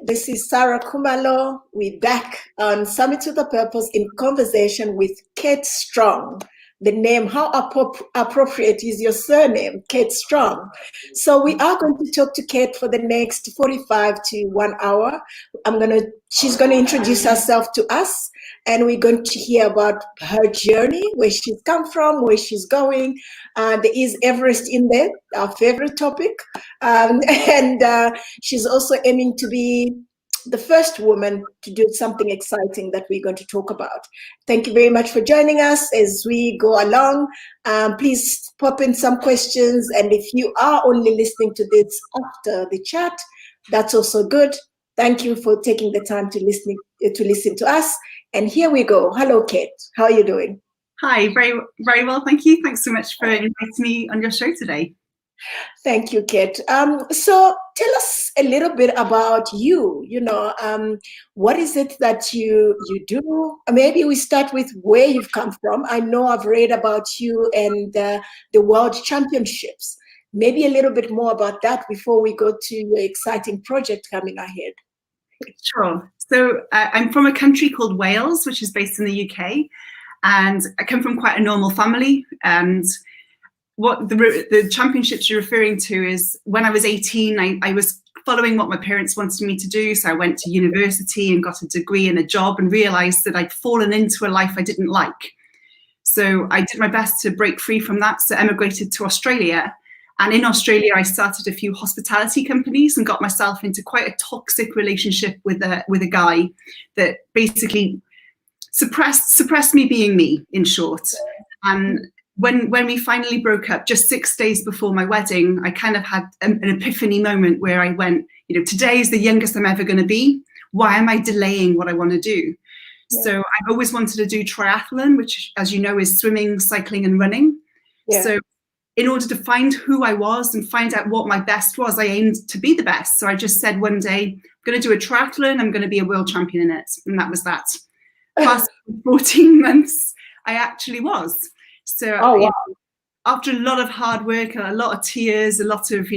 This is Sarah Kumalo. We're back on Summit with a Purpose in conversation with Kate Strong. The name, how appropriate is your surname, Kate Strong? So we are going to talk to Kate for the next 45 to 1 hour. She's gonna introduce herself to us, and we're going to hear about her journey, where she's come from, where she's going. There is Everest in there, our favorite topic, and she's also aiming to be the first woman to do something exciting that we're going to talk about. Thank you very much for joining us as we go along. Please pop in some questions, and if you are only listening to this after the chat, that's also good. Thank you for taking the time to listen to us. And here we go. Hello, Kate. How are you doing? Hi, very, very well, thank you. Thanks so much for inviting me on your show today. Thank you, Kate. So tell us a little bit about you. What is it that you do? Maybe we start with where you've come from. I know I've read about you and the World Championships. Maybe a little bit more about that before we go to your exciting project coming ahead. Sure. So I'm from a country called Wales, which is based in the UK, and I come from quite a normal family. And what the championships you're referring to is when I was 18, I was following what my parents wanted me to do. So I went to university and got a degree and a job and realized that I'd fallen into a life I didn't like. So I did my best to break free from that. So emigrated to Australia. And in Australia, I started a few hospitality companies and got myself into quite a toxic relationship with a guy that basically suppressed me being me, in short. And when we finally broke up, just 6 days before my wedding, I kind of had an epiphany moment where I went, today is the youngest I'm ever going to be. Why am I delaying what I want to do? Yeah. So I've always wanted to do triathlon, which, as you know, is swimming, cycling, and running. Yeah. So in order to find who I was and find out what my best was, I aimed to be the best. So I just said one day, I'm going to do a triathlon. I'm going to be a world champion in it. And that was that. Past 14 months, I actually was. So after a lot of hard work, a lot of tears, a lot of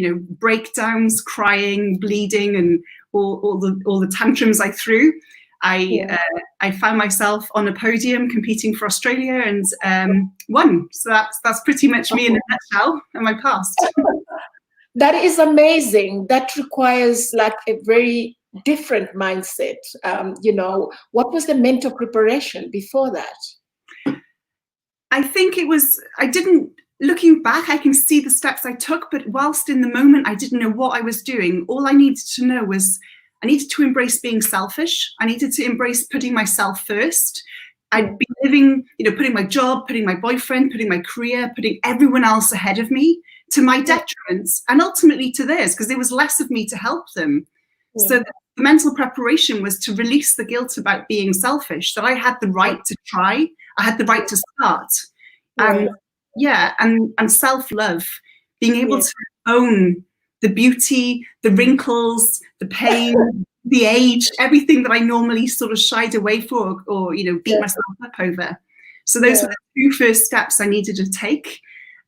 breakdowns, crying, bleeding, and all the tantrums I threw, I found myself on a podium competing for Australia and won. So that's pretty much me in a nutshell and my past. That is amazing. That requires like a very different mindset. What was the mental preparation before that? I think looking back, I can see the steps I took, but whilst in the moment, I didn't know what I was doing. All I needed to know was I needed to embrace being selfish. I needed to embrace putting myself first. I'd be living, putting my job, putting my boyfriend, putting my career, putting everyone else ahead of me to my detriment and ultimately to theirs, because there was less of me to help them. Yeah. So the mental preparation was to release the guilt about being selfish, that I had the right to try. I had the right to start. And self-love, being able to own the beauty, the wrinkles, the pain, the age, everything that I normally sort of shied away for or beat myself up over. So those were the two first steps I needed to take.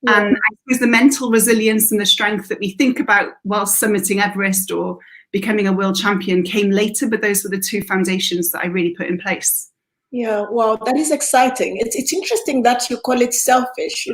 And I suppose the mental resilience and the strength that we think about while summiting Everest or becoming a world champion came later, but those were the two foundations that I really put in place. Yeah, well, that is exciting. It's interesting that you call it selfish.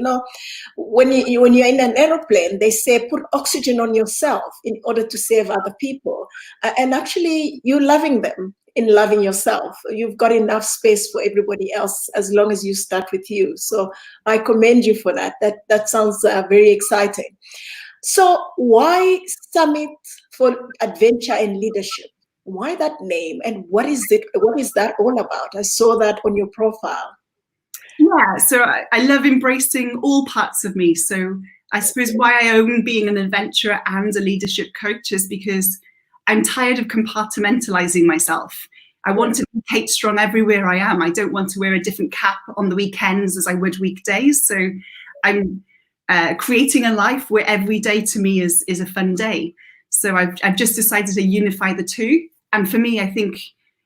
When you're in an aeroplane, they say put oxygen on yourself in order to save other people. And actually, you're loving them in loving yourself. You've got enough space for everybody else as long as you start with you. So I commend you for that. That sounds very exciting. So why Summit for Adventure and Leadership? Why that name, and what is it? What is that all about? I saw that on your profile. Yeah, so I love embracing all parts of me. So I suppose why I own being an adventurer and a leadership coach is because I'm tired of compartmentalizing myself. I want to be Kate Strong everywhere I am. I don't want to wear a different cap on the weekends as I would weekdays. So I'm creating a life where every day to me is a fun day. So I've just decided to unify the two. And for me, I think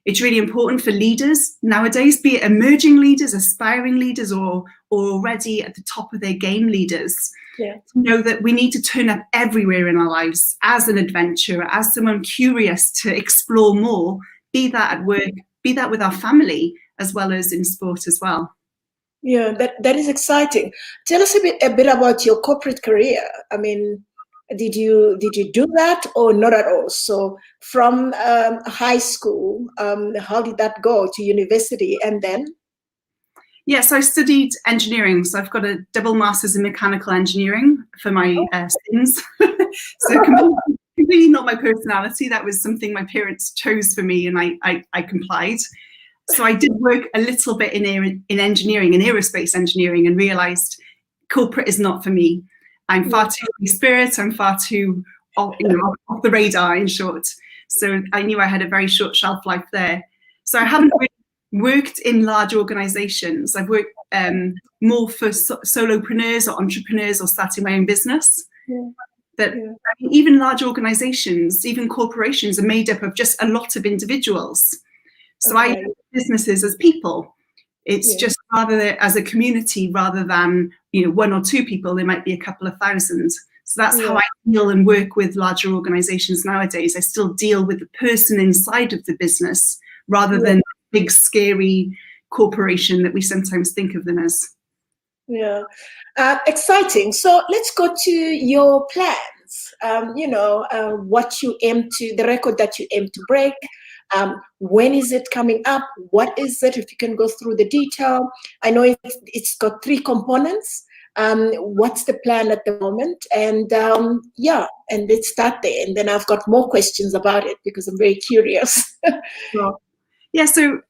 it's really important for leaders nowadays, be it emerging leaders, aspiring leaders, or already at the top of their game leaders, Yeah. to know that we need to turn up everywhere in our lives as an adventurer, as someone curious to explore more, be that at work, be that with our family, as well as in sport as well. Yeah, that is exciting. Tell us a bit about your corporate career. I mean, did you do that or not at all? So from high school, how did that go to university and then? Yes, I studied engineering, so I've got a double master's in mechanical engineering for my sins. So completely not my personality. That was something my parents chose for me, and I complied. So I did work a little bit in engineering, in aerospace engineering, and realised corporate is not for me. I'm far too free spirit. I'm far too off the radar, in short. So I knew I had a very short shelf life there. So I haven't really worked in large organizations. I've worked more for solopreneurs or entrepreneurs or starting my own business. But I mean, even large organizations, even corporations are made up of just a lot of individuals. So I look at businesses as people. It's just rather as a community rather than, one or two people, there might be a couple of thousand. So that's how I deal and work with larger organizations nowadays. I still deal with the person inside of the business rather than big, scary corporation that we sometimes think of them as. Yeah, exciting. So let's go to your plans. What you aim to, the record that you aim to break. When is it coming up? What is it? If you can go through the detail. I know it's got 3 components. What's the plan at the moment? And and let's start there. And then I've got more questions about it because I'm very curious. Sure. Yeah, so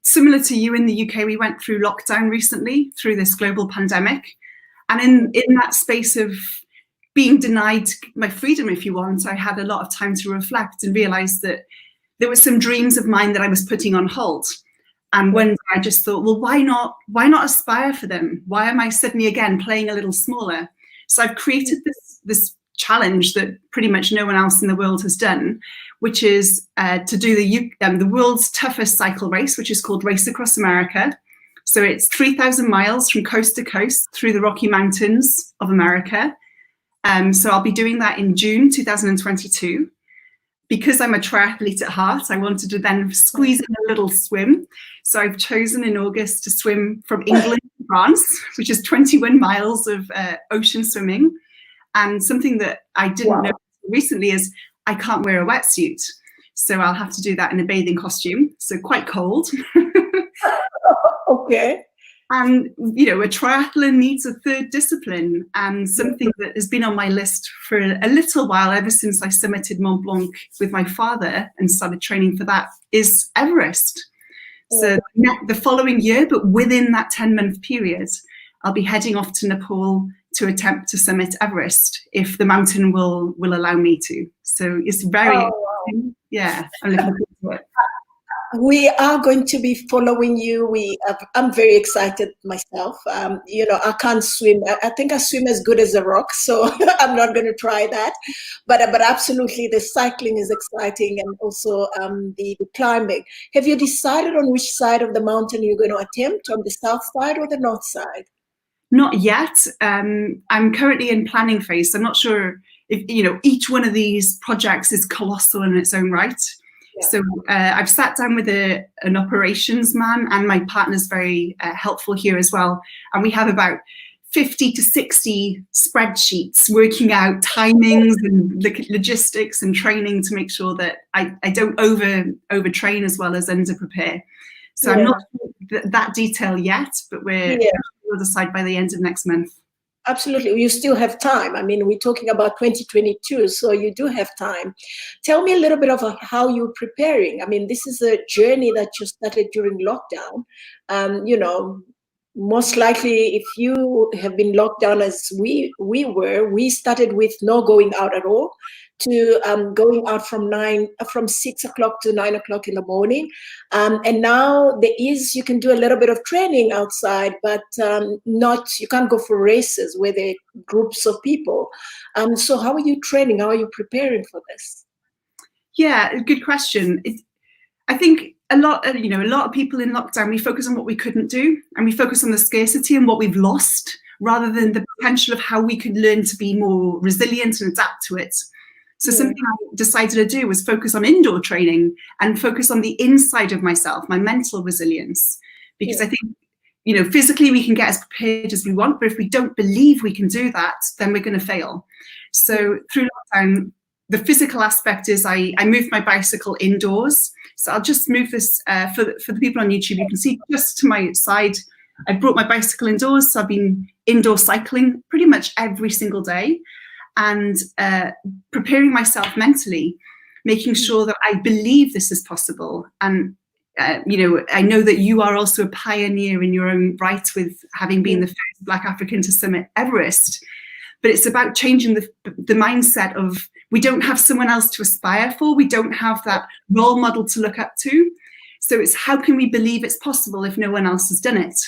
similar to you in the UK, we went through lockdown recently through this global pandemic. And in that space of being denied my freedom, if you want, I had a lot of time to reflect and realize that there were some dreams of mine that I was putting on hold. And one day I just thought, well, why not aspire for them? Why am I suddenly again playing a little smaller? So I've created this challenge that pretty much no one else in the world has done, which is to do the world's toughest cycle race, which is called Race Across America. So it's 3,000 miles from coast to coast through the Rocky Mountains of America. So I'll be doing that in June 2022. Because I'm a triathlete at heart, I wanted to then squeeze in a little swim. So I've chosen in August to swim from England to France, which is 21 miles of ocean swimming. And something that I didn't know recently is I can't wear a wetsuit. So I'll have to do that in a bathing costume. So quite cold. Okay. And, a triathlon needs a third discipline, and something that has been on my list for a little while, ever since I summited Mont Blanc with my father and started training for that, is Everest. So the following year, but within that 10-month period, I'll be heading off to Nepal to attempt to summit Everest if the mountain will allow me to. So it's very exciting. Yeah, I'm looking forward to it. We are going to be following you. I'm very excited myself. I can't swim. I think I swim as good as a rock, so I'm not going to try that. But absolutely, the cycling is exciting, and also the climbing. Have you decided on which side of the mountain you're going to attempt, on the south side or the north side? Not yet. I'm currently in planning phase. So I'm not sure if, each one of these projects is colossal in its own right. Yeah. So I've sat down with an operations man, and my partner's very helpful here as well. And we have about 50 to 60 spreadsheets working out timings and logistics and training to make sure that I don't overtrain as well as under prepare. So I'm not that detail yet, but we'll decide by the end of next month. Absolutely. You still have time. I mean, we're talking about 2022, so you do have time. Tell me a little bit of how you're preparing. I mean, this is a journey that you started during lockdown. Most likely, if you have been locked down as we were, we started with no going out at all to going out from 6 o'clock to 9 o'clock in the morning. And now you can do a little bit of training outside, but you can't go for races where there are groups of people. So how are you training? How are you preparing for this? Yeah, good question. I think a lot of people in lockdown, we focus on what we couldn't do, and we focus on the scarcity and what we've lost, rather than the potential of how we could learn to be more resilient and adapt to it. So something I decided to do was focus on indoor training and focus on the inside of myself, my mental resilience, because I think, physically we can get as prepared as we want, but if we don't believe we can do that, then we're going to fail. So through lockdown, the physical aspect is I moved my bicycle indoors. So I'll just move this for the people on YouTube. You can see just to my side, I brought my bicycle indoors. So I've been indoor cycling pretty much every single day, and preparing myself mentally, making sure that I believe this is possible. And I know that you are also a pioneer in your own right, with having been the first Black African to summit Everest. But it's about changing the mindset of, we don't have someone else to aspire for. We don't have that role model to look up to. So it's, how can we believe it's possible if no one else has done it?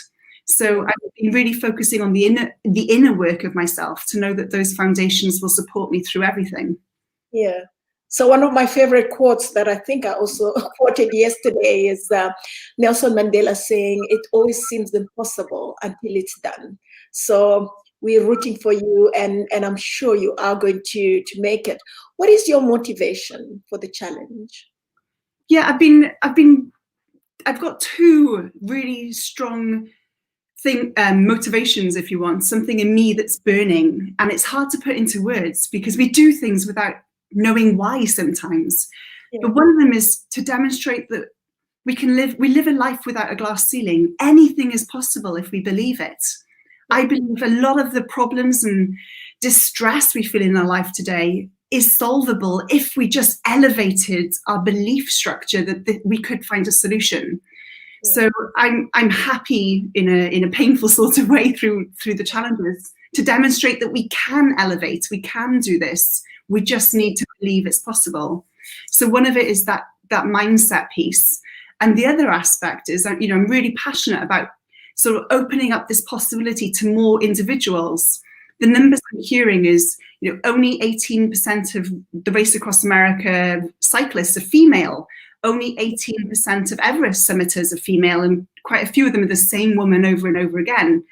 So I've been really focusing on the inner work of myself, to know that those foundations will support me through everything. Yeah. So one of my favorite quotes that I think I also quoted yesterday is Nelson Mandela saying, "It always seems impossible until it's done." So we're rooting for you, and I'm sure you are going to make it. What is your motivation for the challenge? Yeah, I've got two really strong motivations, if you want, something in me that's burning, and it's hard to put into words because we do things without knowing why sometimes. But one of them is to demonstrate that we live a life without a glass ceiling. Anything is possible if we believe it. I believe a lot of the problems and distress we feel in our life today is solvable if we just elevated our belief structure that we could find a solution. So I'm happy in a painful sort of way through the challenges to demonstrate that we can elevate, we can do this. We just need to believe it's possible. So one of it is that mindset piece. And the other aspect is that, I'm really passionate about sort of opening up this possibility to more individuals. The numbers I'm hearing is, only 18% of the Race Across America cyclists are female. Only 18% of Everest summiters are female, and quite a few of them are the same woman over and over again.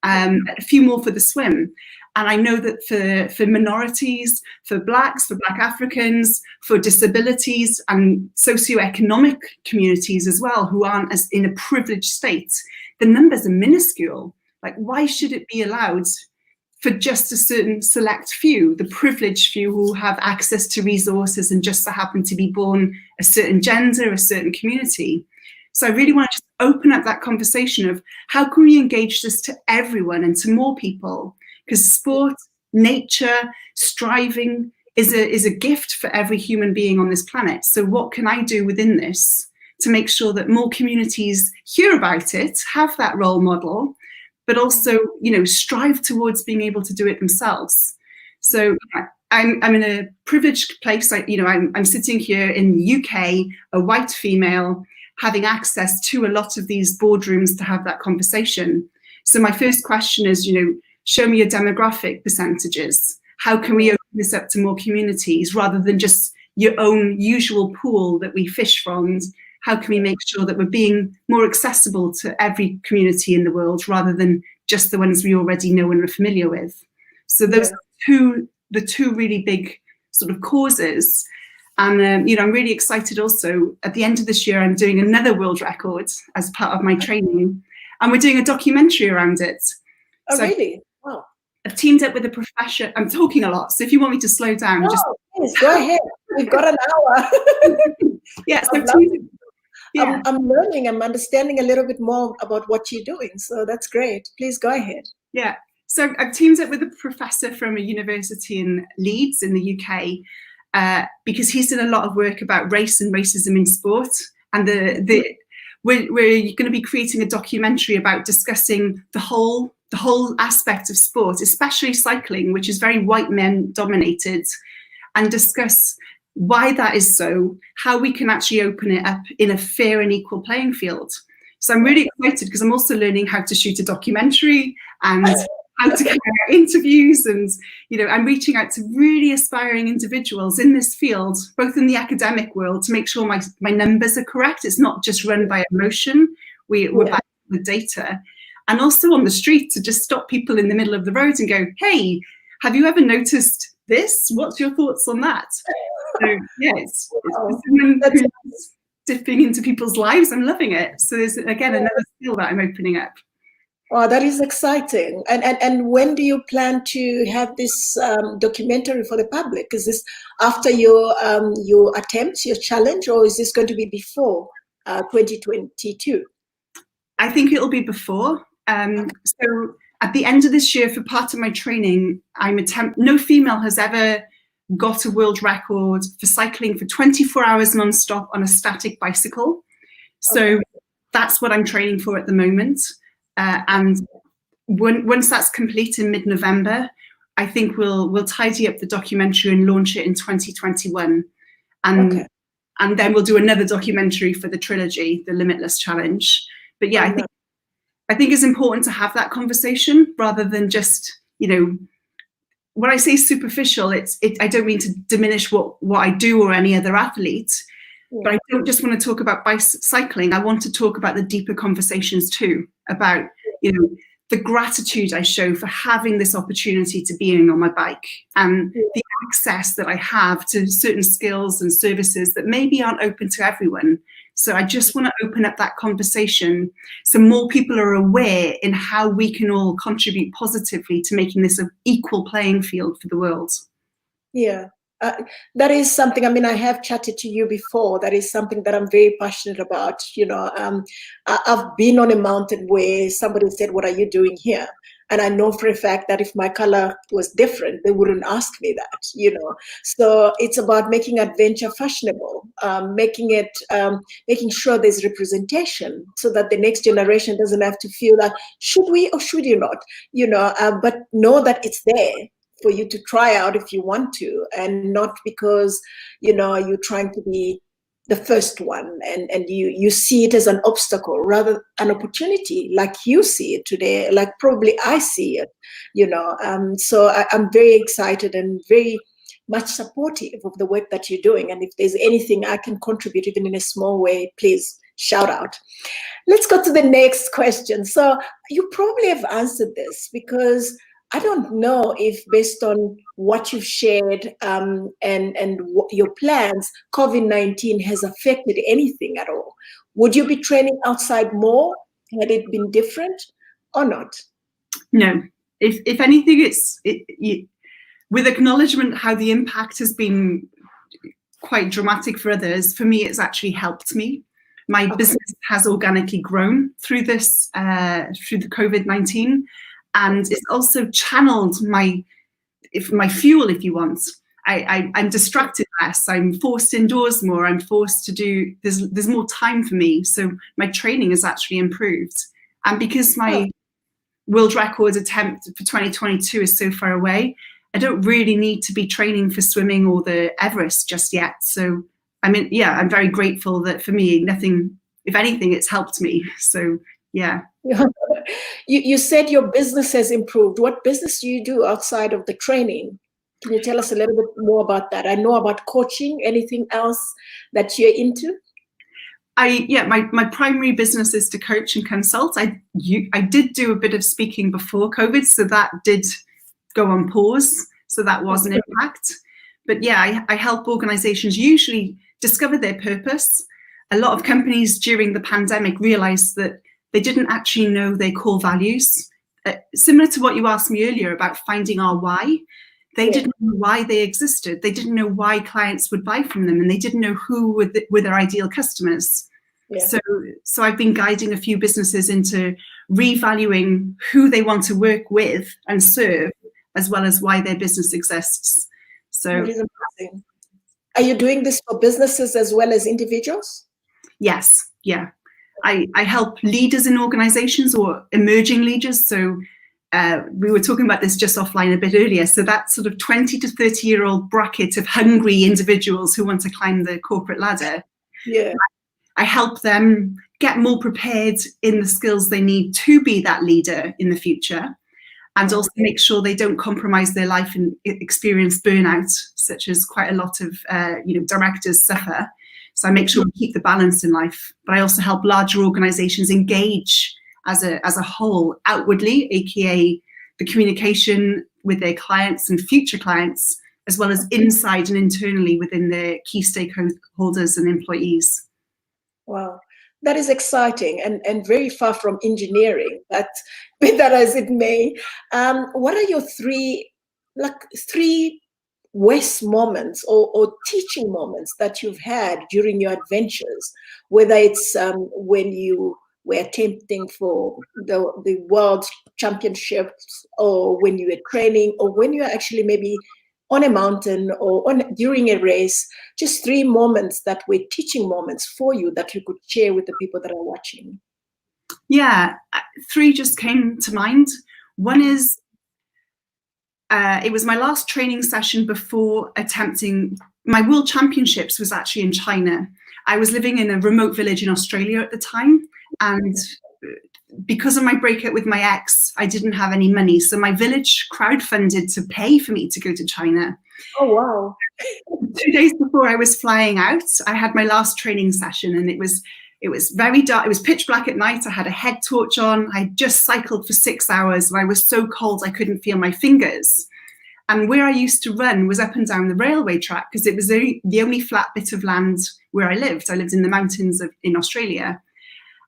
A few more for the swim. And I know that for minorities, for Blacks, for Black Africans, for disabilities and socioeconomic communities as well, who aren't as in a privileged state, the numbers are minuscule. Like, why should it be allowed for just a certain select few, the privileged few who have access to resources and just so happen to be born a certain gender, a certain community? So I really want to just open up that conversation of how can we engage this to everyone and to more people? Because sport, nature, striving is a gift for every human being on this planet. So what can I do within this to make sure that more communities hear about it, have that role model, but also, strive towards being able to do it themselves? So I'm in a privileged place. I'm sitting here in the UK, a white female, having access to a lot of these boardrooms to have that conversation. So my first question is, show me your demographic percentages. How can we open this up to more communities rather than just your own usual pool that we fish from? How can we make sure that we're being more accessible to every community in the world rather than just the ones we already know and are familiar with? So those are the two really big sort of causes. And, I'm really excited also. At the end of this year, I'm doing another world record as part of my training. And we're doing a documentary around it. Oh, so really? Wow. I've teamed up with a professor. I'm talking a lot, so if you want me to slow down, please, go ahead. We've got an hour. Yeah, so I'm learning, I'm understanding a little bit more about what you're doing. So that's great. Please go ahead. Yeah, so I've teamed up with a professor from a university in Leeds in the UK, because he's done a lot of work about race and racism in sport. And we're going to be creating a documentary about discussing the whole aspect of sport, especially cycling, which is very white men dominated, and discuss why that is so, how we can actually open it up in a fair and equal playing field. So I'm really excited because I'm also learning how to shoot a documentary and how to carry out interviews, and I'm reaching out to really aspiring individuals in this field, both in the academic world, to make sure my numbers are correct. It's not just run by emotion. We're back with data, and also on the street to just stop people in the middle of the road and go, "Hey, have you ever noticed this? What's your thoughts on that?" So yeah, it's dipping into people's lives. I'm loving it. So there's again another skill that I'm opening up. Oh, that is exciting. And when do you plan to have this documentary for the public? Is this after your attempt, your challenge, or is this going to be before 2022? I think it'll be before. So at the end of this year, for part of my training, no female has ever got a world record for cycling for 24 hours non-stop on a static bicycle. So that's what I'm training for at the moment. And once that's complete in mid-November, I think we'll tidy up the documentary and launch it in 2021. And then we'll do another documentary for the trilogy, the Limitless Challenge. But yeah, I think it's important to have that conversation rather than just, when I say superficial, I don't mean to diminish what I do or any other athlete, but I don't just want to talk about cycling. I want to talk about the deeper conversations too, about, the gratitude I show for having this opportunity to being on my bike, and the access that I have to certain skills and services that maybe aren't open to everyone. So I just want to open up that conversation so more people are aware in how we can all contribute positively to making this an equal playing field for the world. Yeah, that is something, I have chatted to you before. That is something that I'm very passionate about. I've been on a mountain where somebody said, "What are you doing here?" And I know for a fact that if my color was different, they wouldn't ask me that, So it's about making adventure fashionable, making sure there's representation so that the next generation doesn't have to feel that, should we or should you not, but know that it's there for you to try out if you want to, and not because, you're trying to be the first one and you see it as an obstacle, rather an opportunity, like you see it today, like probably I see it, so I'm very excited and very much supportive of the work that you're doing. And if there's anything I can contribute, even in a small way, please shout out. Let's go to the next question. So you probably have answered this, because I don't know if, based on what you've shared and your plans, COVID-19 has affected anything at all. Would you be training outside more? Had it been different or not? No. If anything, with acknowledgement how the impact has been quite dramatic for others, for me, it's actually helped me. My business has organically grown through this, through the COVID-19. And it's also channeled my fuel, if you want. I'm distracted less. I'm forced indoors more. I'm forced to do. There's more time for me. So my training has actually improved. And because my world record attempt for 2022 is so far away, I don't really need to be training for swimming or the Everest just yet. So I'm very grateful that for me, nothing. If anything, it's helped me. So yeah. You said your business has improved. What business do you do outside of the training? Can you tell us a little bit more about that? I know about coaching. Anything else that you're into? My primary business is to coach and consult. I did do a bit of speaking before COVID, so that did go on pause. So that was an impact. But yeah, I help organizations usually discover their purpose. A lot of companies during the pandemic realized that they didn't actually know their core values. Similar to what you asked me earlier about finding our why. They didn't know why they existed. They didn't know why clients would buy from them, and they didn't know who were their ideal customers. Yeah. So I've been guiding a few businesses into revaluing who they want to work with and serve, as well as why their business exists. So that is amazing. Are you doing this for businesses as well as individuals? Yes, yeah. I help leaders in organizations or emerging leaders. So we were talking about this just offline a bit earlier. So that sort of 20 to 30-year-old bracket of hungry individuals who want to climb the corporate ladder. Yeah. I help them get more prepared in the skills they need to be that leader in the future. and also make sure they don't compromise their life and experience burnout, such as quite a lot of directors suffer. So I make sure we keep the balance in life. But I also help larger organizations engage as a whole outwardly, aka the communication with their clients and future clients, as well as inside and internally within their key stakeholders and employees. Wow, that is exciting and very far from engineering, but be that as it may. What are your three West moments or teaching moments that you've had during your adventures, whether it's when you were attempting for the world championships, or when you were training, or when you are actually maybe on a mountain or during a race? Just 3 moments that were teaching moments for you that you could share with the people that are watching. Yeah, 3 just came to mind. One is, it was my last training session before attempting my world championships. Was actually in China. I was living in a remote village in Australia at the time, and because of my breakup with my ex, I didn't have any money. So my village crowdfunded to pay for me to go to China. Oh, wow. 2 days before I was flying out, I had my last training session, and it was very dark. It was pitch black at night. I had a head torch on. I just cycled for 6 hours, and I was so cold I couldn't feel my fingers. And where I used to run was up and down the railway track, because it was the only flat bit of land where I lived. I lived in the mountains in Australia.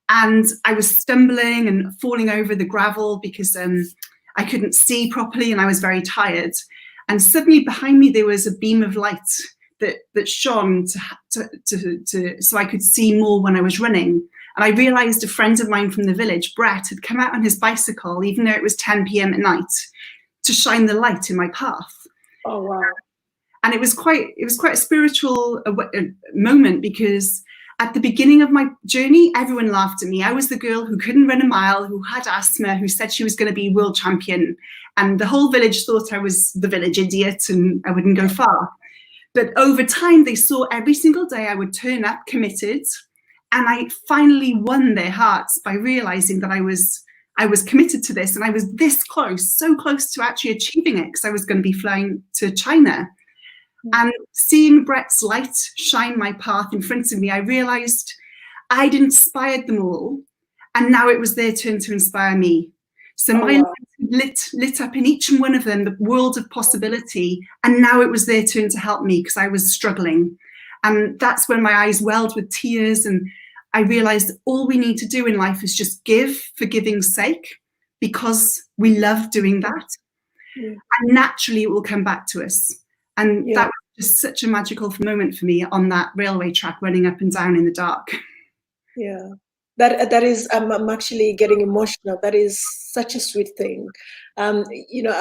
And I was stumbling and falling over the gravel because I couldn't see properly and I was very tired. And suddenly behind me, there was a beam of light that shone so I could see more when I was running. And I realized a friend of mine from the village, Brett, had come out on his bicycle, even though it was 10 p.m. at night, to shine the light in my path. Oh, wow. And it was quite a spiritual moment, because at the beginning of my journey, everyone laughed at me. I was the girl who couldn't run a mile, who had asthma, who said she was going to be world champion. And the whole village thought I was the village idiot and I wouldn't go far. But over time, they saw every single day I would turn up committed. And I finally won their hearts by realizing that I was committed to this. And I was this close, so close to actually achieving it, because I was going to be flying to China. And seeing Brett's light shine my path in front of me, I realized I'd inspired them all, and now it was their turn to inspire me. So my light lit up in each one of them the world of possibility, and now it was their turn to help me, because I was struggling. And that's when my eyes welled with tears, and I realized all we need to do in life is just give for giving's sake, because we love doing that. And naturally it will come back to us. And that was just such a magical moment for me on that railway track, running up and down in the dark. Yeah, that is, I'm actually getting emotional. That is such a sweet thing. I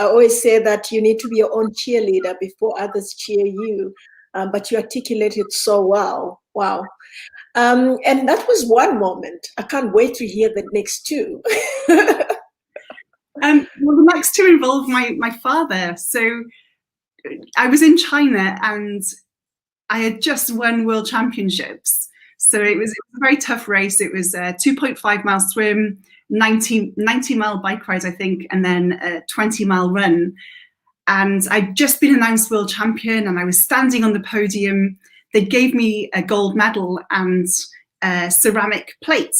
always say that you need to be your own cheerleader before others cheer you, but you articulate it so well. Wow. And that was one moment. I can't wait to hear the next 2. Well, the next 2 involve my father. So I was in China and I had just won world championships. So it was a very tough race. It was a 2.5 mile swim, 90 mile bike ride, I think, and then a 20-mile run. And I'd just been announced world champion, and I was standing on the podium. They gave me a gold medal and a ceramic plate.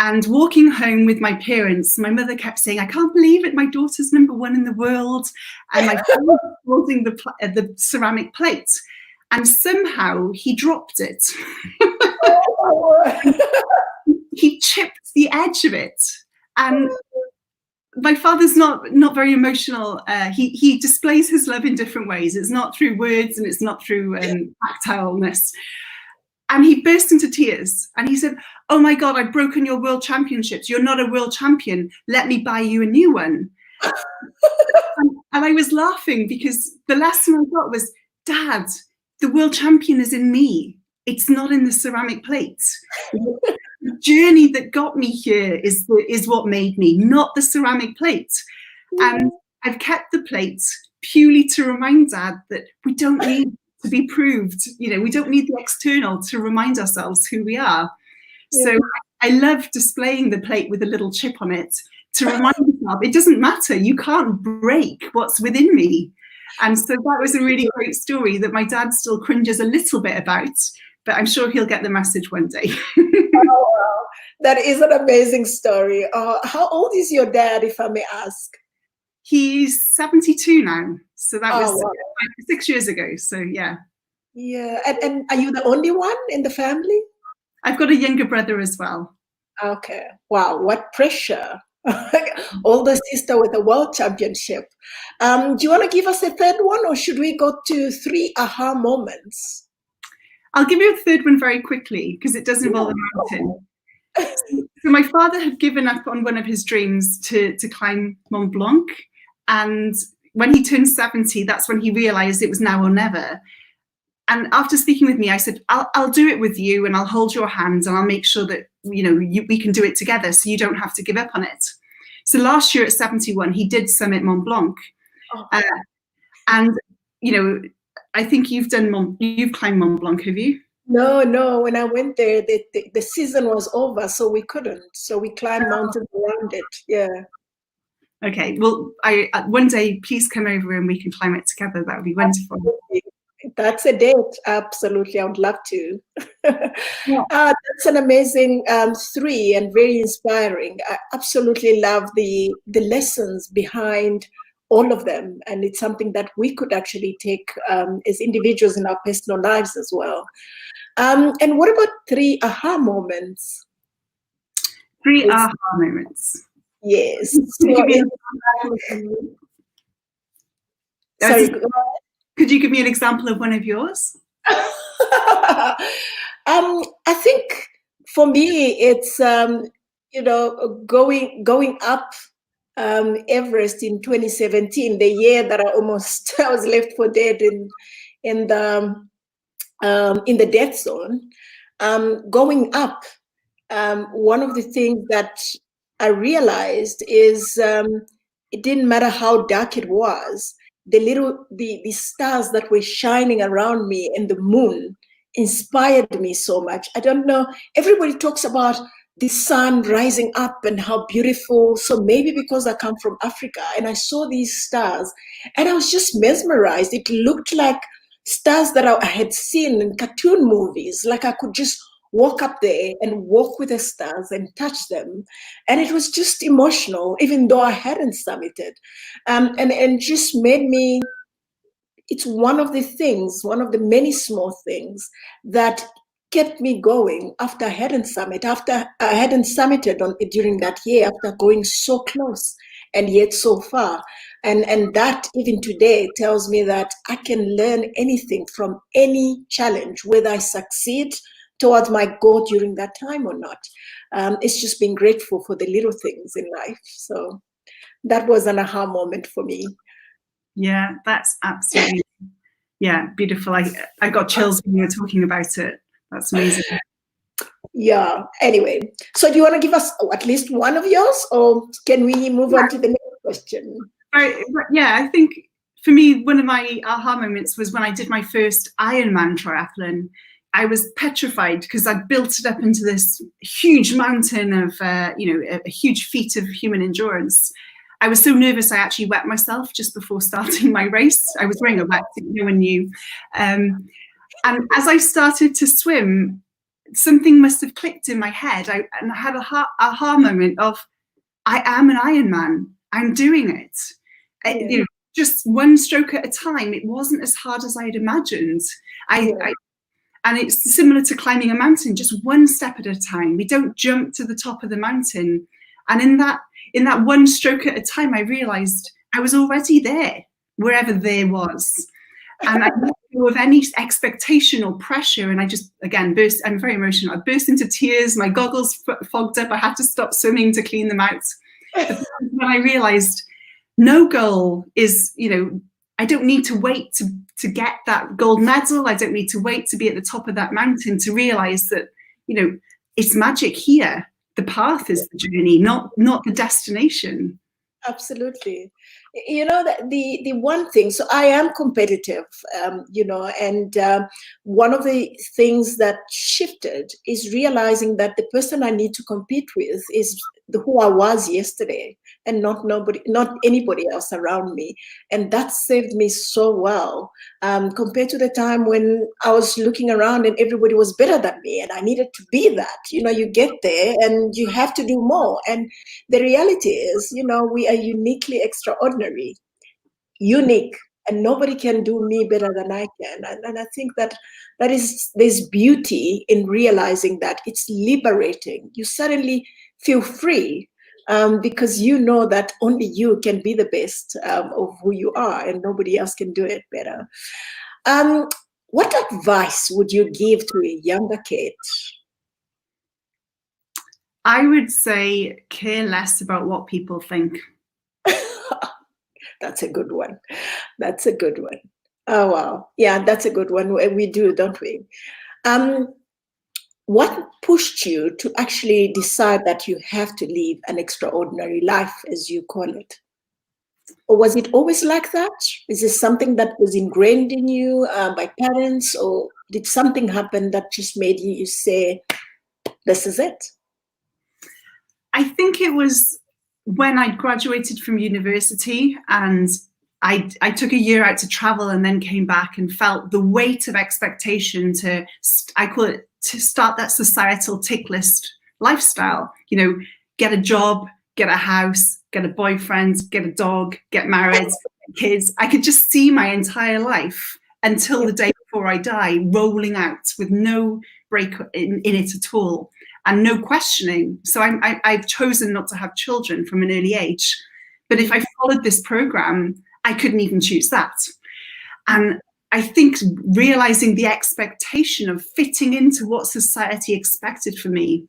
And walking home with my parents, my mother kept saying, "I can't believe it, my daughter's #1 in the world." And my father was holding the ceramic plate. And somehow he dropped it. He chipped the edge of it. And my father's not very emotional. He displays his love in different ways. It's not through words, and it's not through tactileness. And he burst into tears and he said, "Oh my God, I've broken your world championships. You're not a world champion. Let me buy you a new one." And I was laughing, because the lesson I got was, Dad, the world champion is in me. It's not in the ceramic plate. The journey that got me here is what made me, not the ceramic plate. And I've kept the plate purely to remind Dad that we don't need to be proved. We don't need the external to remind ourselves who we are. So I love displaying the plate with a little chip on it, to remind myself, it doesn't matter. You can't break what's within me. And so that was a really great story that my dad still cringes a little bit about, but I'm sure he'll get the message one day. Oh, wow. That is an amazing story. How old is your dad, if I may ask? He's 72 now. So that was wow. 6 years ago. So yeah. Yeah. And are you the only one in the family? I've got a younger brother as well. Okay. Wow. What pressure. Older sister with a world championship. Do you want to give us a third one, or should we go to 3 aha moments? I'll give you a third one very quickly because it does involve a mountain. So my father had given up on one of his dreams to climb Mont Blanc. And when he turned 70, that's when he realized it was now or never. And after speaking with me, I said, I'll do it with you, and I'll hold your hand, and I'll make sure that we can do it together, so you don't have to give up on it. So last year at 71, he did summit Mont Blanc. And I think you've climbed Mont Blanc, have you? No. When I went there, the season was over, so we couldn't. So we climbed mountains around it. Yeah. Okay. Well, one day, please come over and we can climb it together. That would be wonderful. Absolutely. That's a date. Absolutely. I would love to. Yeah. That's an amazing 3 and very inspiring. I absolutely love the lessons behind all of them. And it's something that we could actually take as individuals in our personal lives as well. And what about 3 aha moments? 3 aha moments. Yes. Sorry. Could you give me an example of one of yours? I think for me, it's going up Everest in 2017, the year that I was left for dead in the death zone. Going up, one of the things that I realized is it didn't matter how dark it was. The stars that were shining around me and the moon inspired me so much. I don't know, everybody talks about the sun rising up and how beautiful. So maybe because I come from Africa and I saw these stars and I was just mesmerized. It looked like stars that I had seen in cartoon movies, like I could just walk up there and walk with the stars and touch them. And it was just emotional, even though I hadn't summited. And just made me, it's one of the many small things that kept me going after I hadn't summited during that year, after going so close and yet so far. And that even today tells me that I can learn anything from any challenge, whether I succeed towards my goal during that time or not. It's just being grateful for the little things in life. So that was an aha moment for me. Yeah, that's absolutely, beautiful. I got chills when you were talking about it. That's amazing. Yeah, anyway. So do you want to give us at least one of yours, or can we move on to the next question? Yeah, I think for me, one of my aha moments was when I did my first Ironman triathlon. I was petrified because I built it up into this huge mountain of, a huge feat of human endurance. I was so nervous I actually wet myself just before starting my race. I was wearing a wetsuit, no one knew. And as I started to swim, something must have clicked in my head. I had a aha moment of, I am an Ironman. I'm doing it. Just one stroke at a time. It wasn't as hard as I had imagined. And it's similar to climbing a mountain, just one step at a time. We don't jump to the top of the mountain. And in that one stroke at a time, I realized I was already there, wherever there was. And I let go of any expectation or pressure. And I just, again, I'm very emotional. I burst into tears. My goggles fogged up. I had to stop swimming to clean them out. But when I realized no goal is, I don't need to wait to get that gold medal. I don't need to wait to be at the top of that mountain to realize that, it's magic here. The path is the journey, not the destination. Absolutely. You know, that the one thing, so I am competitive, you know, and one of the things that shifted is realizing that the person I need to compete with is who I was yesterday, and not anybody else around me. And that saved me so well, compared to the time when I was looking around and everybody was better than me and I needed to be that. You know, you get there and you have to do more. And the reality is, you know, we are uniquely extraordinary, unique, and nobody can do me better than I can. And I think that there's beauty in realizing that. It's liberating. You suddenly feel free, because you know that only you can be the best, of who you are, and nobody else can do it better. Um, what advice would you give to a younger kid? I would say care less about what people think. That's a good one. That's a good one. Oh, wow. Yeah, that's a good one. We do, don't we? Um, what pushed you to actually decide that you have to live an extraordinary life, as you call it? Or was it always like that? Is this something that was ingrained in you, by parents, or did something happen that just made you say, this is it? I think it was when I graduated from university and I took a year out to travel and then came back and felt the weight of expectation I call it, to start that societal tick list lifestyle. You know, get a job, get a house, get a boyfriend, get a dog, get married, get kids. I could just see my entire life until the day before I die rolling out with no break in it at all and no questioning. So I've chosen not to have children from an early age. But if I followed this program, I couldn't even choose that. And I think realizing the expectation of fitting into what society expected for me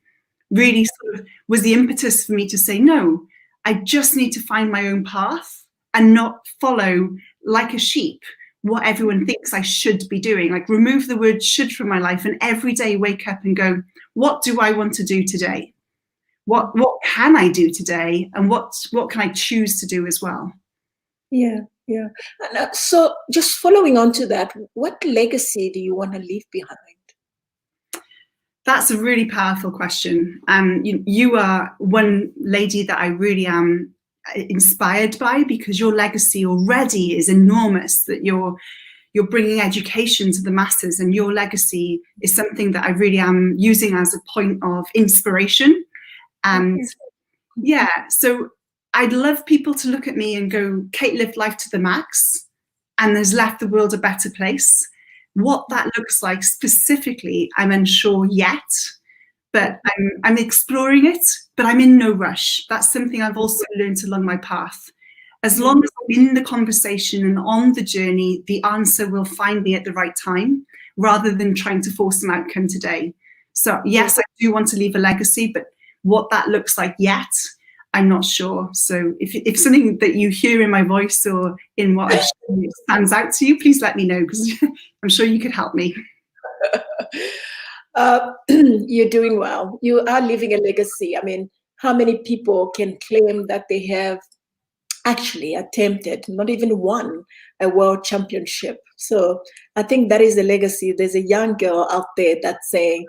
really sort of was the impetus for me to say, no, I just need to find my own path and not follow like a sheep what everyone thinks I should be doing. Like, remove the word should from my life and every day wake up and go, what do I want to do today? What can I do today? And what can I choose to do as well? Yeah, yeah. And, so just following on to that, what legacy do you want to leave behind? That's a really powerful question. You are one lady that I really am inspired by, because your legacy already is enormous, that you're bringing education to the masses, and your legacy is something that I really am using as a point of inspiration. And yeah, so I'd love people to look at me and go, Kate lived life to the max and has left the world a better place. What that looks like specifically, I'm unsure yet, but I'm exploring it, but I'm in no rush. That's something I've also learned along my path. As long as I'm in the conversation and on the journey, the answer will find me at the right time, rather than trying to force an outcome today. So yes, I do want to leave a legacy, but what that looks like yet, I'm not sure. So if something that you hear in my voice or in what I share stands out to you, please let me know, because I'm sure you could help me. You're doing well. You are leaving a legacy. I mean, how many people can claim that they have actually attempted, not even won, a world championship? So I think that is the legacy. There's a young girl out there that's saying,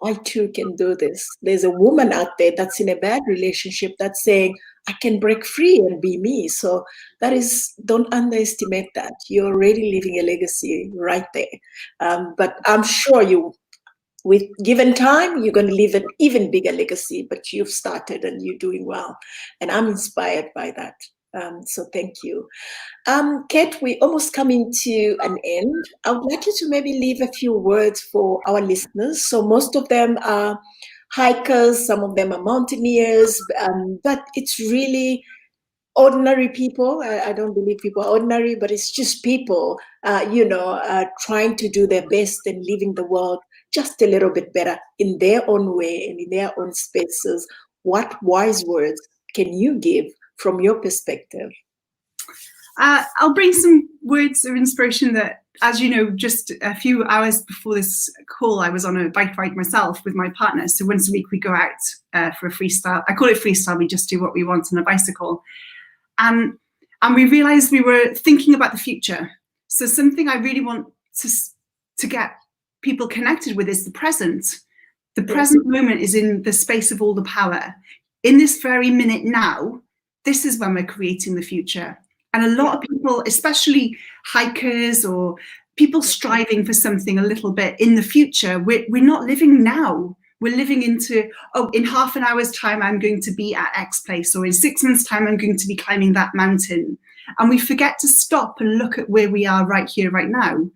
I too can do this. There's a woman out there that's in a bad relationship that's saying, I can break free and be me. So that is, don't underestimate that. You're already leaving a legacy right there. But I'm sure with given time, you're going to leave an even bigger legacy, but you've started and you're doing well. And I'm inspired by that. So thank you. Kate, we're almost coming to an end. I would like you to maybe leave a few words for our listeners. So most of them are hikers, some of them are mountaineers, but it's really ordinary people. I don't believe people are ordinary, but it's just people, trying to do their best and leaving the world just a little bit better in their own way and in their own spaces. What wise words can you give from your perspective? I'll bring some words of inspiration that, as you know, just a few hours before this call, I was on a bike ride myself with my partner. So once a week we go out for a freestyle. I call it freestyle. We just do what we want on a bicycle. And And we realized we were thinking about the future. So something I really want to get people connected with is the present. The present moment is in the space of all the power. In this very minute now, this is when we're creating the future. And a lot of people, especially hikers or people striving for something a little bit in the future, we're not living now. We're living into, oh, in half an hour's time, I'm going to be at X place, or in 6 months' time, I'm going to be climbing that mountain. And we forget to stop and look at where we are right here, right now.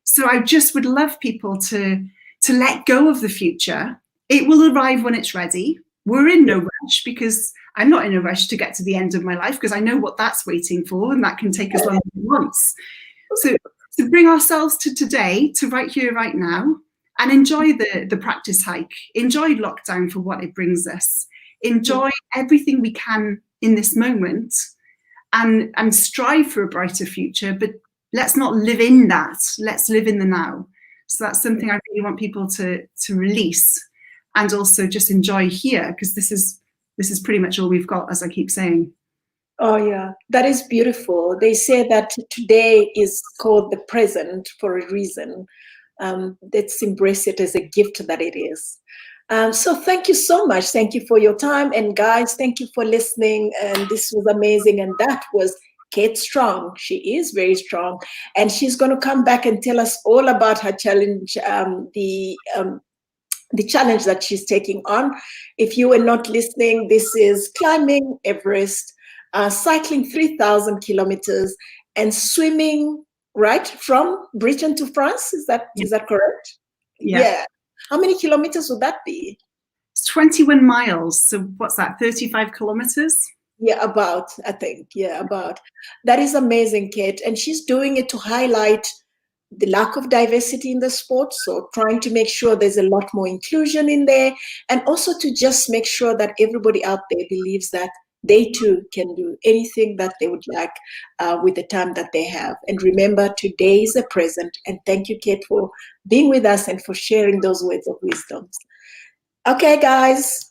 So I just would love people to let go of the future. It will arrive when it's ready. We're in no rush, because I'm not in a rush to get to the end of my life, because I know what that's waiting for, and that can take as long as it wants. So to bring ourselves to today, to right here, right now, and enjoy the practice hike, enjoy lockdown for what it brings us, enjoy everything we can in this moment, and strive for a brighter future, but let's not live in that. Let's live in the now. So that's something I really want people to release, and also just enjoy here, because this is pretty much all we've got, as I keep saying. Oh yeah, that is beautiful. They say that today is called the present for a reason. Let's embrace it as a gift that it is. So thank you so much. Thank you for your time. And guys, thank you for listening. And this was amazing. And that was Kate Strong. She is very strong. And she's going to come back and tell us all about her challenge, the challenge that she's taking on. If you were not listening, this is climbing Everest, cycling 3,000 kilometers, and swimming right from Britain to France. Is that correct? Yeah. How many kilometers would that be? It's 21 miles. So what's that, 35 kilometers? Yeah, about, I think. Yeah, about. That is amazing, Kate. And she's doing it to highlight the lack of diversity in the sport. So trying to make sure there's a lot more inclusion in there, and also to just make sure that everybody out there believes that they too can do anything that they would like with the time that they have. And remember, today is a present. And thank you, Kate, for being with us and for sharing those words of wisdom. Okay, guys.